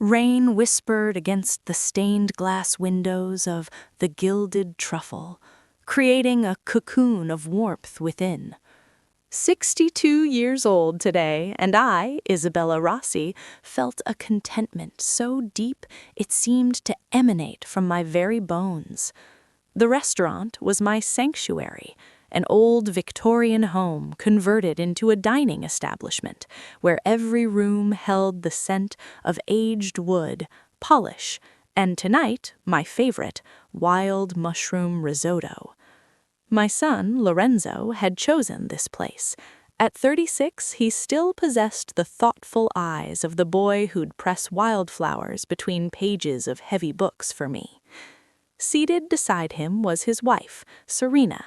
Rain whispered against the stained glass windows of the gilded truffle, creating a cocoon of warmth within. 62 years old today, and I, Isabella Rossi, felt a contentment so deep it seemed to emanate from my very bones. The restaurant was my sanctuary, an old Victorian home converted into a dining establishment, where every room held the scent of aged wood, polish, and tonight, my favorite, wild mushroom risotto. My son, Lorenzo, had chosen this place. At 36, he still possessed the thoughtful eyes of the boy who'd press wildflowers between pages of heavy books for me. Seated beside him was his wife, Serena.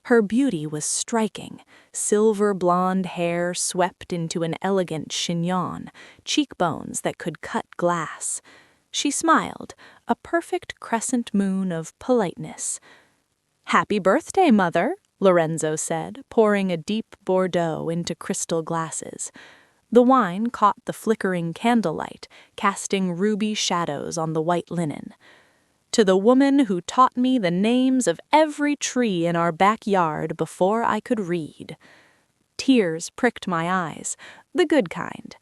Her beauty was striking, silver blonde hair swept into an elegant chignon, cheekbones that could cut glass. She smiled, a perfect crescent moon of politeness. "Happy birthday, Mother," Lorenzo said, pouring a deep Bordeaux into crystal glasses. The wine caught the flickering candlelight, casting ruby shadows on the white linen. "To the woman who taught me the names of every tree in our backyard before I could read." Tears pricked my eyes, the good kind.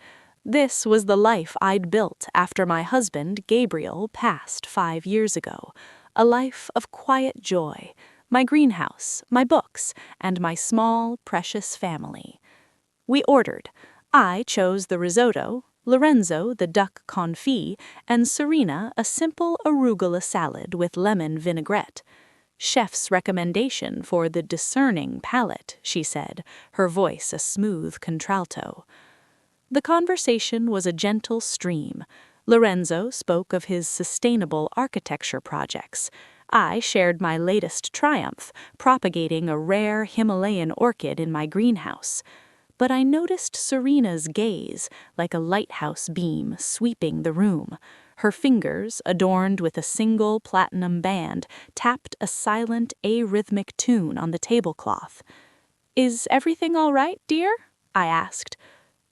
This was the life I'd built after my husband, Gabriel, passed 5 years ago. A life of quiet joy, my greenhouse, my books, and my small, precious family. We ordered. I chose the risotto, Lorenzo the duck confit, and Serena a simple arugula salad with lemon vinaigrette. "Chef's recommendation for the discerning palate," she said, her voice a smooth contralto. The conversation was a gentle stream. Lorenzo spoke of his sustainable architecture projects. I shared my latest triumph, propagating a rare Himalayan orchid in my greenhouse. But I noticed Serena's gaze, like a lighthouse beam, sweeping the room. Her fingers, adorned with a single platinum band, tapped a silent, arrhythmic tune on the tablecloth. "Is everything all right, dear?" I asked.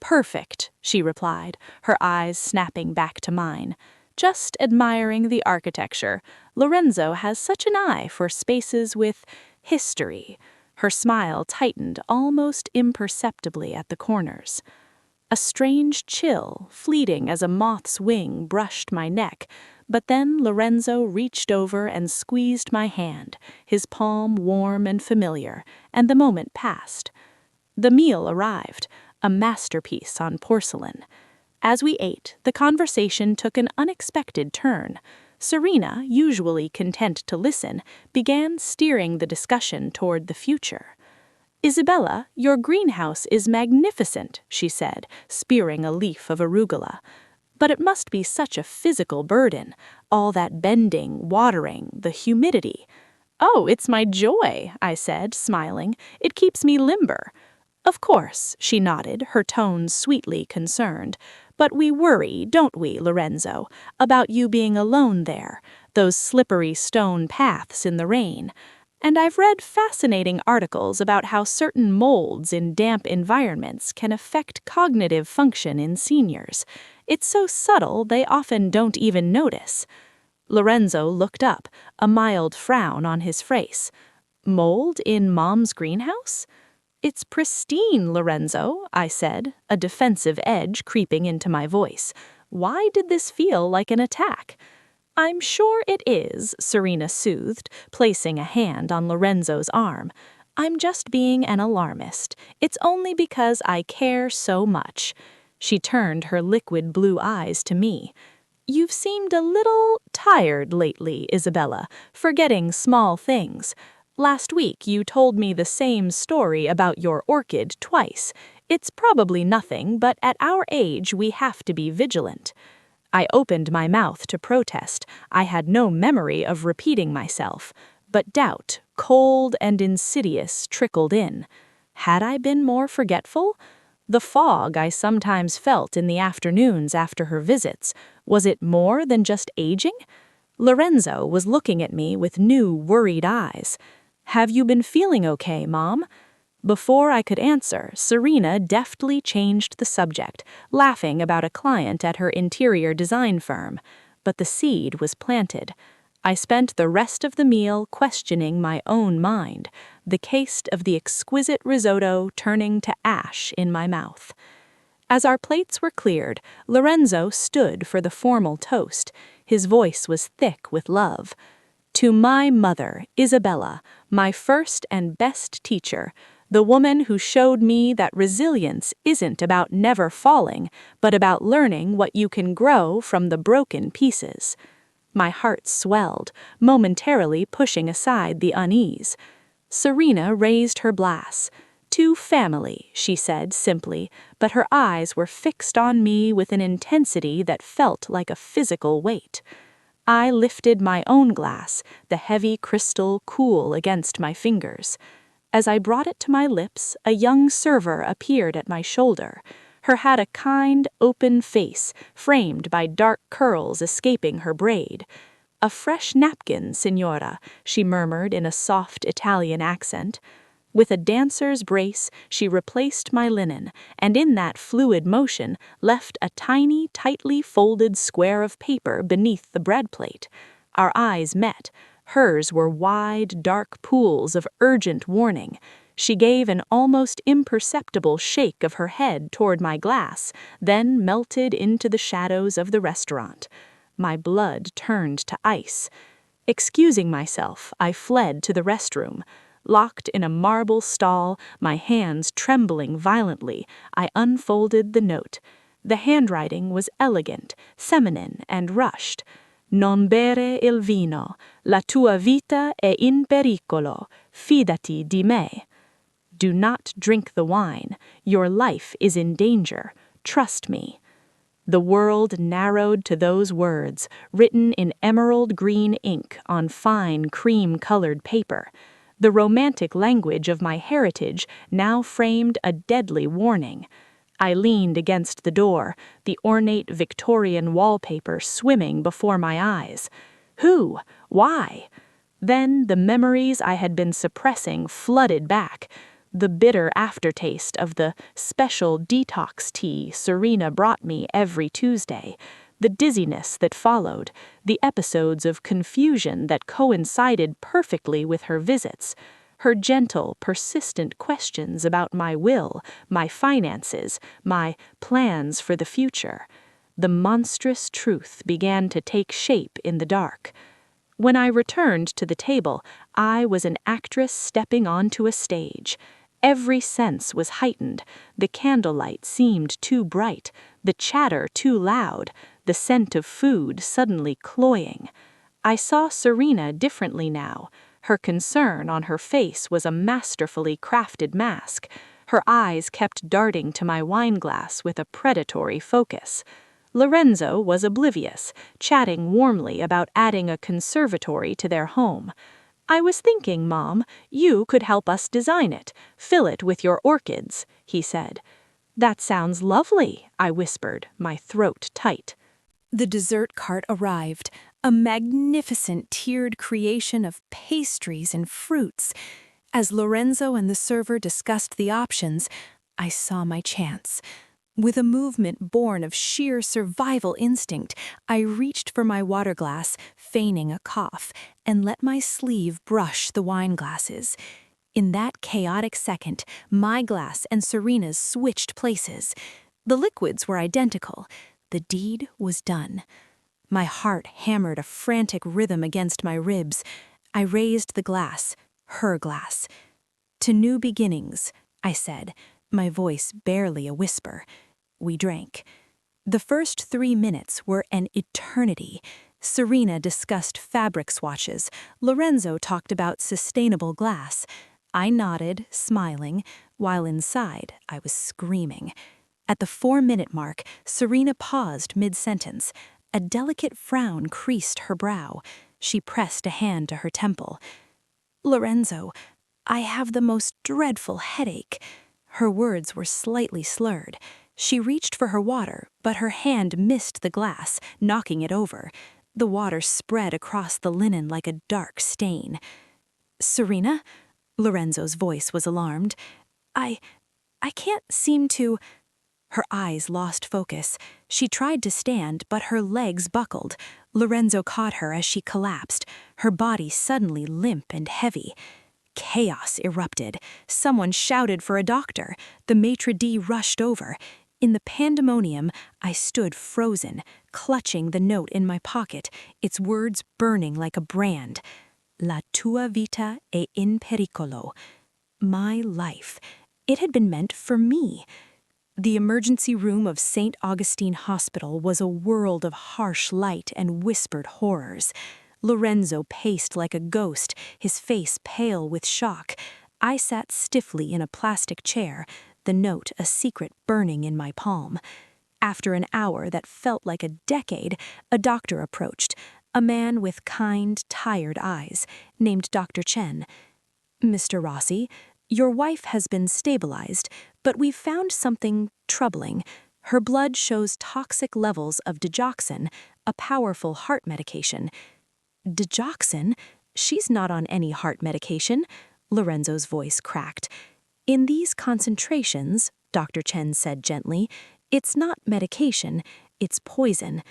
"Perfect," she replied, her eyes snapping back to mine. "Just admiring the architecture. Lorenzo has such an eye for spaces with history." Her smile tightened almost imperceptibly at the corners. A strange chill, fleeting as a moth's wing, brushed my neck, but then Lorenzo reached over and squeezed my hand, his palm warm and familiar, and the moment passed. The meal arrived, a masterpiece on porcelain. As we ate, the conversation took an unexpected turn. Serena, usually content to listen, began steering the discussion toward the future. "Isabella, your greenhouse is magnificent," she said, spearing a leaf of arugula. "But it must be such a physical burden, all that bending, watering, the humidity." "Oh, it's my joy," I said, smiling. "It keeps me limber." "Of course," she nodded, her tones sweetly concerned. "But we worry, don't we, Lorenzo, about you being alone there, those slippery stone paths in the rain. And I've read fascinating articles about how certain molds in damp environments can affect cognitive function in seniors. It's so subtle they often don't even notice." Lorenzo looked up, a mild frown on his face. "Mold in Mom's greenhouse?" "It's pristine, Lorenzo," I said, a defensive edge creeping into my voice. Why did this feel like an attack? "I'm sure it is," Serena soothed, placing a hand on Lorenzo's arm. "I'm just being an alarmist. It's only because I care so much." She turned her liquid blue eyes to me. "You've seemed a little tired lately, Isabella, forgetting small things. Last week you told me the same story about your orchid twice. It's probably nothing, but at our age we have to be vigilant." I opened my mouth to protest. I had no memory of repeating myself, but doubt, cold and insidious, trickled in. Had I been more forgetful? The fog I sometimes felt in the afternoons after her visits, was it more than just aging? Lorenzo was looking at me with new, worried eyes. "Have you been feeling okay, Mom?" Before I could answer, Serena deftly changed the subject, laughing about a client at her interior design firm. But the seed was planted. I spent the rest of the meal questioning my own mind, the taste of the exquisite risotto turning to ash in my mouth. As our plates were cleared, Lorenzo stood for the formal toast. His voice was thick with love. To my mother, Isabella, my first and best teacher, the woman who showed me that resilience isn't about never falling, but about learning what you can grow from the broken pieces. My heart swelled, momentarily pushing aside the unease. Serena raised her glass. To family, she said simply, but her eyes were fixed on me with an intensity that felt like a physical weight. I lifted my own glass, the heavy crystal cool against my fingers. As I brought it to my lips, a young server appeared at my shoulder. Her had a kind, open face, framed by dark curls escaping her braid. "A fresh napkin, signora," she murmured in a soft Italian accent. With a dancer's brace, she replaced my linen, and in that fluid motion left a tiny, tightly folded square of paper beneath the bread plate. Our eyes met. Hers were wide, dark pools of urgent warning. She gave an almost imperceptible shake of her head toward my glass, then melted into the shadows of the restaurant. My blood turned to ice. Excusing myself, I fled to the restroom. Locked in a marble stall, my hands trembling violently, I unfolded the note. The handwriting was elegant, feminine, and rushed. "Non bere il vino. La tua vita è in pericolo. Fidati di me." Do not drink the wine. Your life is in danger. Trust me. The world narrowed to those words, written in emerald green ink on fine cream-colored paper. The romantic language of my heritage now framed a deadly warning. I leaned against the door, the ornate Victorian wallpaper swimming before my eyes. Who? Why? Then the memories I had been suppressing flooded back. The bitter aftertaste of the special detox tea Serena brought me every Tuesday, the dizziness that followed, the episodes of confusion that coincided perfectly with her visits, her gentle, persistent questions about my will, my finances, my plans for the future. The monstrous truth began to take shape in the dark. When I returned to the table, I was an actress stepping onto a stage. Every sense was heightened. The candlelight seemed too bright, the chatter too loud, the scent of food suddenly cloying. I saw Serena differently now. Her concern on her face was a masterfully crafted mask. Her eyes kept darting to my wineglass with a predatory focus. Lorenzo was oblivious, chatting warmly about adding a conservatory to their home. "I was thinking, Mom, you could help us design it, fill it with your orchids," he said. "That sounds lovely," I whispered, my throat tight. The dessert cart arrived, a magnificent tiered creation of pastries and fruits. As Lorenzo and the server discussed the options, I saw my chance. With a movement born of sheer survival instinct, I reached for my water glass, feigning a cough, and let my sleeve brush the wine glasses. In that chaotic second, my glass and Serena's switched places. The liquids were identical. The deed was done. My heart hammered a frantic rhythm against my ribs. I raised the glass, her glass. "To new beginnings," I said, my voice barely a whisper. We drank. The first 3 minutes were an eternity. Serena discussed fabric swatches. Lorenzo talked about sustainable glass. I nodded, smiling, while inside I was screaming. At the 4-minute mark, Serena paused mid-sentence. A delicate frown creased her brow. She pressed a hand to her temple. "Lorenzo, I have the most dreadful headache." Her words were slightly slurred. She reached for her water, but her hand missed the glass, knocking it over. The water spread across the linen like a dark stain. "Serena?" Lorenzo's voice was alarmed. I can't seem to. Her eyes lost focus. She tried to stand, but her legs buckled. Lorenzo caught her as she collapsed, her body suddenly limp and heavy. Chaos erupted. Someone shouted for a doctor. The maitre d' rushed over. In the pandemonium, I stood frozen, clutching the note in my pocket, its words burning like a brand. La tua vita è in pericolo. My life. It had been meant for me. The emergency room of St. Augustine Hospital was a world of harsh light and whispered horrors. Lorenzo paced like a ghost, his face pale with shock. I sat stiffly in a plastic chair, the note a secret burning in my palm. After an hour that felt like a decade, a doctor approached, a man with kind, tired eyes, named Dr. Chen. Mr. Rossi, your wife has been stabilized, but we've found something troubling. Her blood shows toxic levels of digoxin, a powerful heart medication. Digoxin? She's not on any heart medication. Lorenzo's voice cracked. In these concentrations, Dr. Chen said gently, it's not medication, it's poison.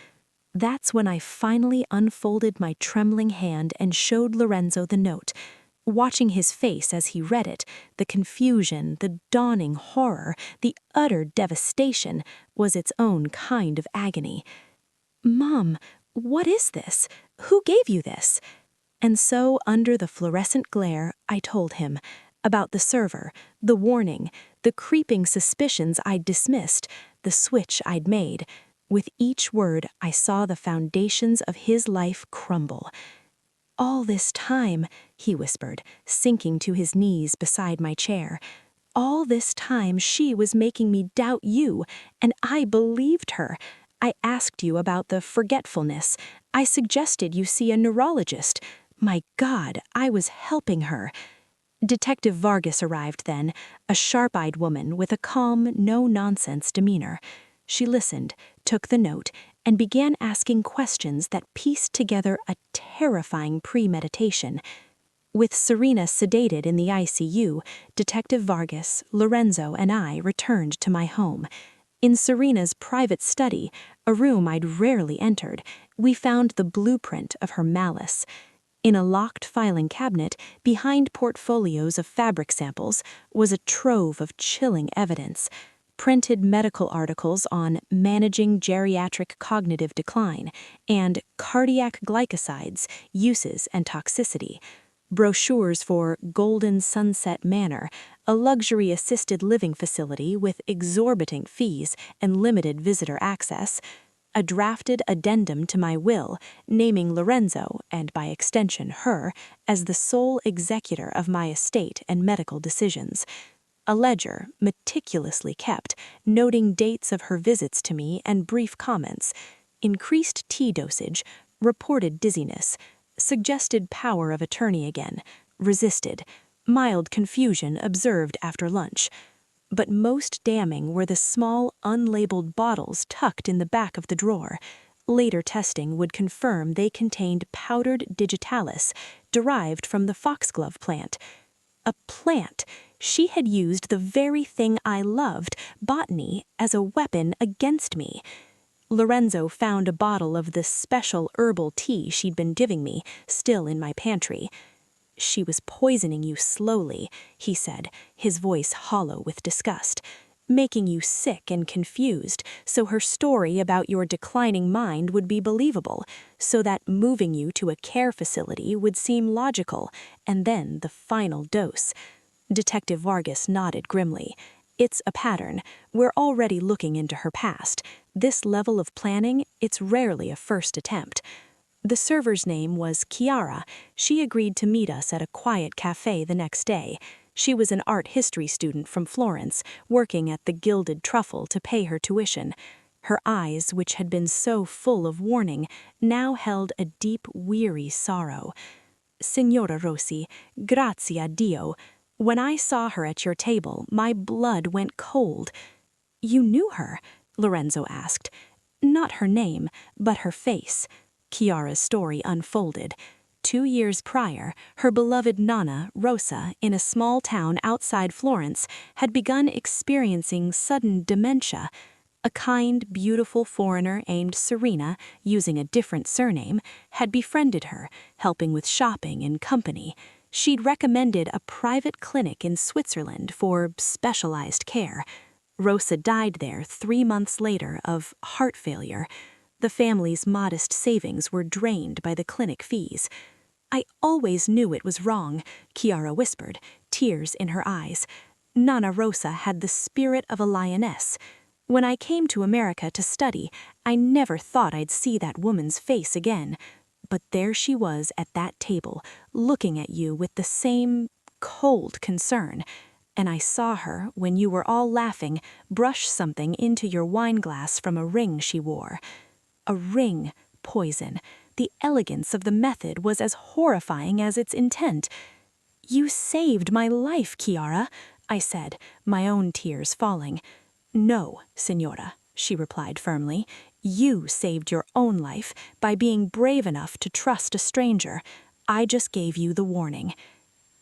That's when I finally unfolded my trembling hand and showed Lorenzo the note. Watching his face as he read it, the confusion, the dawning horror, the utter devastation was its own kind of agony. Mom, what is this? Who gave you this? And so, under the fluorescent glare, I told him about the server, the warning, the creeping suspicions I'd dismissed, the switch I'd made. With each word, I saw the foundations of his life crumble. All this time, he whispered, sinking to his knees beside my chair. All this time she was making me doubt you, and I believed her. I asked you about the forgetfulness. I suggested you see a neurologist. My God, I was helping her. Detective Vargas arrived then, a sharp-eyed woman with a calm, no-nonsense demeanor. She listened, took the note, and began asking questions that pieced together a terrifying premeditation. With Serena sedated in the ICU, Detective Vargas, Lorenzo, and I returned to my home. In Serena's private study, a room I'd rarely entered, we found the blueprint of her malice. In a locked filing cabinet, behind portfolios of fabric samples, was a trove of chilling evidence. Printed medical articles on managing geriatric cognitive decline and cardiac glycosides, uses and toxicity. Brochures for Golden Sunset Manor, a luxury assisted living facility with exorbitant fees and limited visitor access. A drafted addendum to my will, naming Lorenzo, and by extension her, as the sole executor of my estate and medical decisions. A ledger, meticulously kept, noting dates of her visits to me and brief comments. Increased tea dosage, reported dizziness, suggested power of attorney again, resisted, mild confusion observed after lunch. But most damning were the small, unlabeled bottles tucked in the back of the drawer. Later testing would confirm they contained powdered digitalis, derived from the foxglove plant. A plant! She had used the very thing I loved, botany, as a weapon against me. Lorenzo found a bottle of the special herbal tea she'd been giving me, still in my pantry. She was poisoning you slowly, he said, his voice hollow with disgust, making you sick and confused, so her story about your declining mind would be believable, so that moving you to a care facility would seem logical, and then the final dose. Detective Vargas nodded grimly. It's a pattern. We're already looking into her past. This level of planning, it's rarely a first attempt. The server's name was Chiara. She agreed to meet us at a quiet cafe the next day. She was an art history student from Florence, working at the Gilded Truffle to pay her tuition. Her eyes, which had been so full of warning, now held a deep, weary sorrow. Signora Rossi, grazie a Dio. When I saw her at your table, my blood went cold. You knew her? Lorenzo asked. Not her name, but her face. Chiara's story unfolded. 2 years prior, her beloved Nana, Rosa, in a small town outside Florence, had begun experiencing sudden dementia. A kind, beautiful foreigner named Serena, using a different surname, had befriended her, helping with shopping and company. She'd recommended a private clinic in Switzerland for specialized care. Rosa died there 3 months later of heart failure. The family's modest savings were drained by the clinic fees. "I always knew it was wrong," Chiara whispered, tears in her eyes. Nana Rosa had the spirit of a lioness. "When I came to America to study, I never thought I'd see that woman's face again. But there she was at that table, looking at you with the same cold concern. And I saw her, when you were all laughing, brush something into your wineglass from a ring she wore. A ring, poison. The elegance of the method was as horrifying as its intent. "You saved my life, Chiara," I said, my own tears falling. "No, Signora," she replied firmly. "You saved your own life by being brave enough to trust a stranger. I just gave you the warning."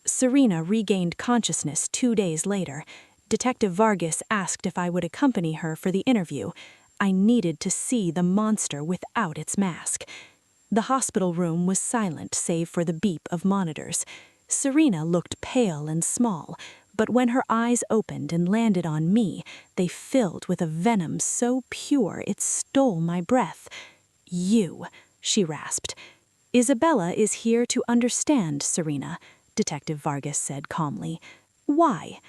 Serena regained consciousness 2 days later. Detective Vargas asked if I would accompany her for the interview. I needed to see the monster without its mask. The hospital room was silent save for the beep of monitors. Serena looked pale and small, but when her eyes opened and landed on me, they filled with a venom so pure it stole my breath. "You," she rasped. "Isabella is here to understand, Serena," Detective Vargas said calmly. "Why?"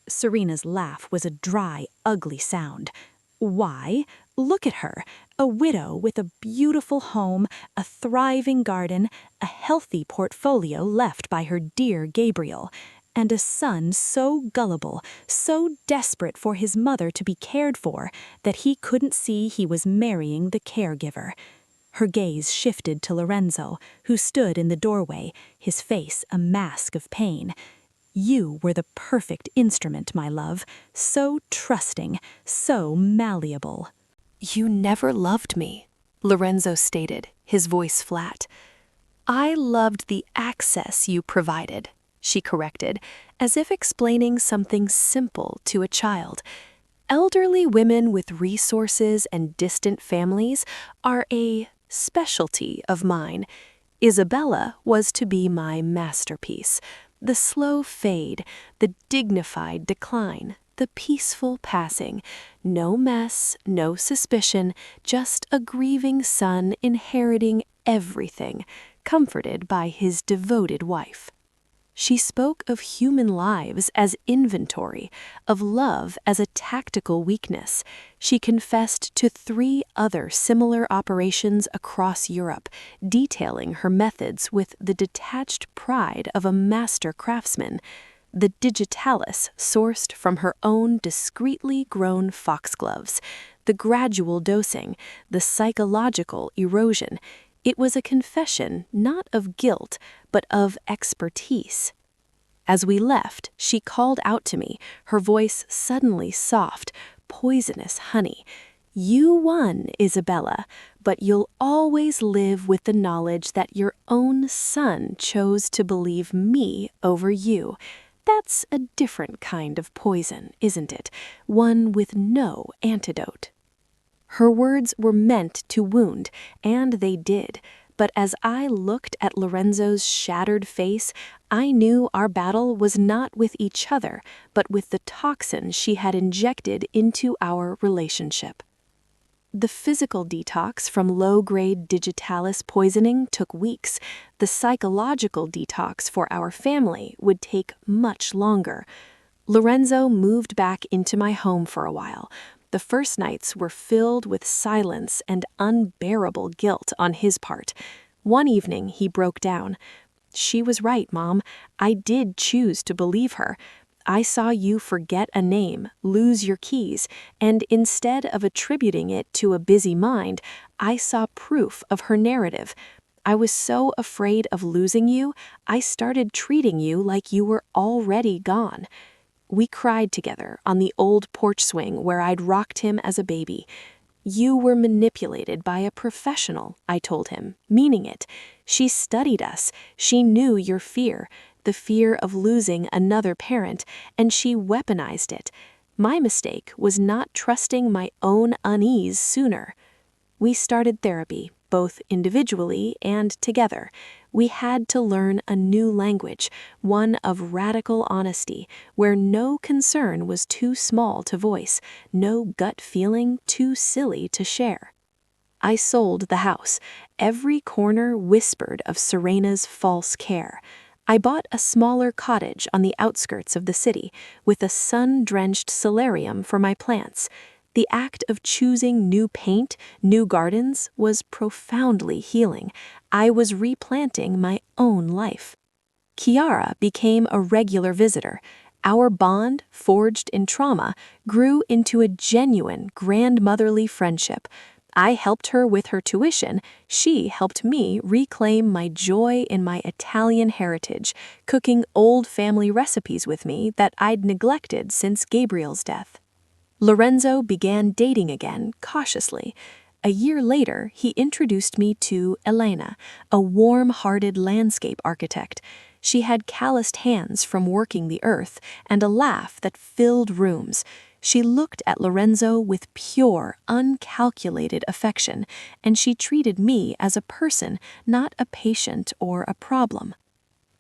Serena's laugh was a dry, ugly sound. "Why? Look at her, a widow with a beautiful home, a thriving garden, a healthy portfolio left by her dear Gabriel, and a son so gullible, so desperate for his mother to be cared for, that he couldn't see he was marrying the caregiver." Her gaze shifted to Lorenzo, who stood in the doorway, his face a mask of pain. "You were the perfect instrument, my love, so trusting, so malleable." "You never loved me," Lorenzo stated, his voice flat. "I loved the access you provided," she corrected, as if explaining something simple to a child. "Elderly women with resources and distant families are a specialty of mine. Isabella was to be my masterpiece. The slow fade, the dignified decline, the peaceful passing. No mess, no suspicion, just a grieving son inheriting everything, comforted by his devoted wife." She spoke of human lives as inventory, of love as a tactical weakness. She confessed to 3 other similar operations across Europe, detailing her methods with the detached pride of a master craftsman. The digitalis sourced from her own discreetly grown foxgloves, the gradual dosing, the psychological erosion. It was a confession not of guilt, but of expertise. As we left, she called out to me, her voice suddenly soft, poisonous honey. "You won, Isabella, but you'll always live with the knowledge that your own son chose to believe me over you. That's a different kind of poison, isn't it? One with no antidote." Her words were meant to wound, and they did. But as I looked at Lorenzo's shattered face, I knew our battle was not with each other, but with the toxin she had injected into our relationship. The physical detox from low-grade digitalis poisoning took weeks. The psychological detox for our family would take much longer. Lorenzo moved back into my home for a while. The first nights were filled with silence and unbearable guilt on his part. One evening, he broke down. "She was right, Mom. I did choose to believe her. I saw you forget a name, lose your keys, and instead of attributing it to a busy mind, I saw proof of her narrative. I was so afraid of losing you, I started treating you like you were already gone." We cried together on the old porch swing where I'd rocked him as a baby. "You were manipulated by a professional," I told him, meaning it. "She studied us. She knew your fear, the fear of losing another parent, and she weaponized it. My mistake was not trusting my own unease sooner." We started therapy, both individually and together. We had to learn a new language, one of radical honesty, where no concern was too small to voice, no gut feeling too silly to share. I sold the house. Every corner whispered of Serena's false care. I bought a smaller cottage on the outskirts of the city, with a sun-drenched solarium for my plants. The act of choosing new paint, new gardens, was profoundly healing. I was replanting my own life. Kiara became a regular visitor. Our bond, forged in trauma, grew into a genuine grandmotherly friendship. I helped her with her tuition. She helped me reclaim my joy in my Italian heritage, cooking old family recipes with me that I'd neglected since Gabriel's death. Lorenzo began dating again, cautiously. A year later, he introduced me to Elena, a warm-hearted landscape architect. She had calloused hands from working the earth and a laugh that filled rooms. She looked at Lorenzo with pure, uncalculated affection, and she treated me as a person, not a patient or a problem.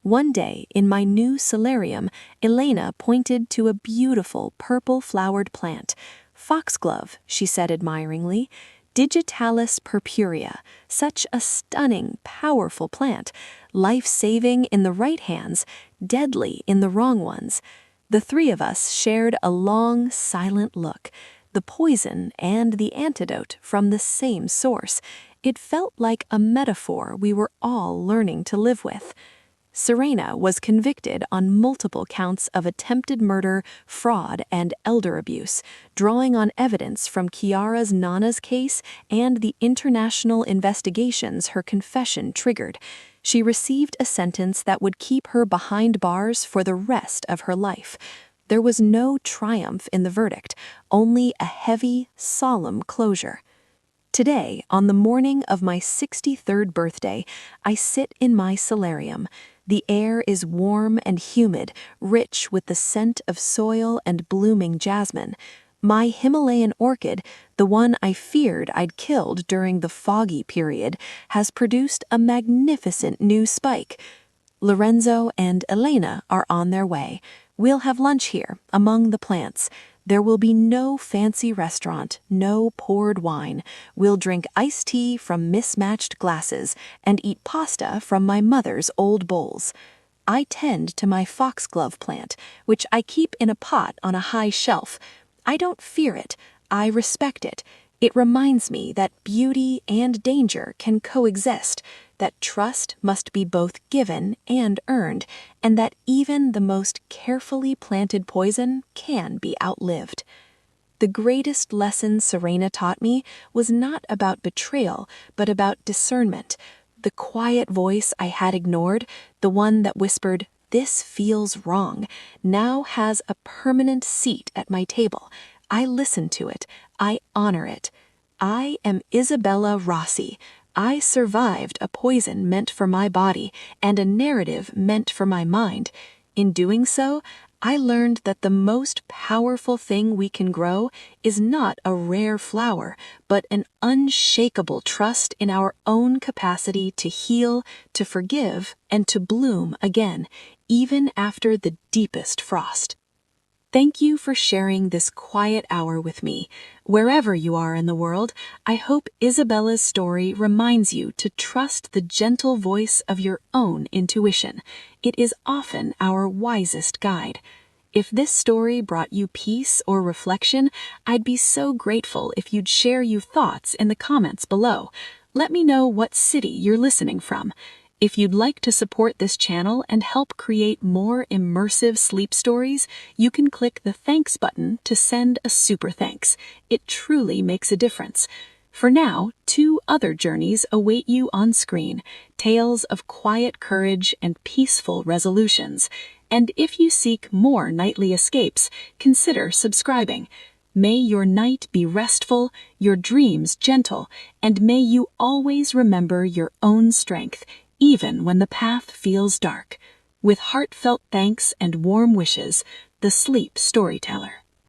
One day, in my new solarium, Elena pointed to a beautiful purple-flowered plant. "Foxglove," she said admiringly. "Digitalis purpurea, such a stunning, powerful plant, life-saving in the right hands, deadly in the wrong ones." The three of us shared a long, silent look, the poison and the antidote from the same source. It felt like a metaphor we were all learning to live with. Serena was convicted on multiple counts of attempted murder, fraud, and elder abuse, drawing on evidence from Kiara's Nana's case and the international investigations her confession triggered. She received a sentence that would keep her behind bars for the rest of her life. There was no triumph in the verdict, only a heavy, solemn closure. Today, on the morning of my 63rd birthday, I sit in my solarium. The air is warm and humid, rich with the scent of soil and blooming jasmine. My Himalayan orchid, the one I feared I'd killed during the foggy period, has produced a magnificent new spike. Lorenzo and Elena are on their way. We'll have lunch here, among the plants. There will be no fancy restaurant, no poured wine. We'll drink iced tea from mismatched glasses and eat pasta from my mother's old bowls. I tend to my foxglove plant, which I keep in a pot on a high shelf. I don't fear it, I respect it. It reminds me that beauty and danger can coexist, that trust must be both given and earned, and that even the most carefully planted poison can be outlived. The greatest lesson Serena taught me was not about betrayal, but about discernment. The quiet voice I had ignored, the one that whispered, "This feels wrong," now has a permanent seat at my table. I listen to it. I honor it. I am Isabella Rossi. I survived a poison meant for my body and a narrative meant for my mind. In doing so, I learned that the most powerful thing we can grow is not a rare flower, but an unshakable trust in our own capacity to heal, to forgive, and to bloom again, even after the deepest frost. Thank you for sharing this quiet hour with me. Wherever you are in the world, I hope Isabella's story reminds you to trust the gentle voice of your own intuition. It is often our wisest guide. If this story brought you peace or reflection, I'd be so grateful if you'd share your thoughts in the comments below. Let me know what city you're listening from. If you'd like to support this channel and help create more immersive sleep stories, you can click the thanks button to send a super thanks. It truly makes a difference. For now, 2 other journeys await you on screen, tales of quiet courage and peaceful resolutions. And if you seek more nightly escapes, consider subscribing. May your night be restful, your dreams gentle, and may you always remember your own strength, even when the path feels dark. With heartfelt thanks and warm wishes, the Sleep Storyteller.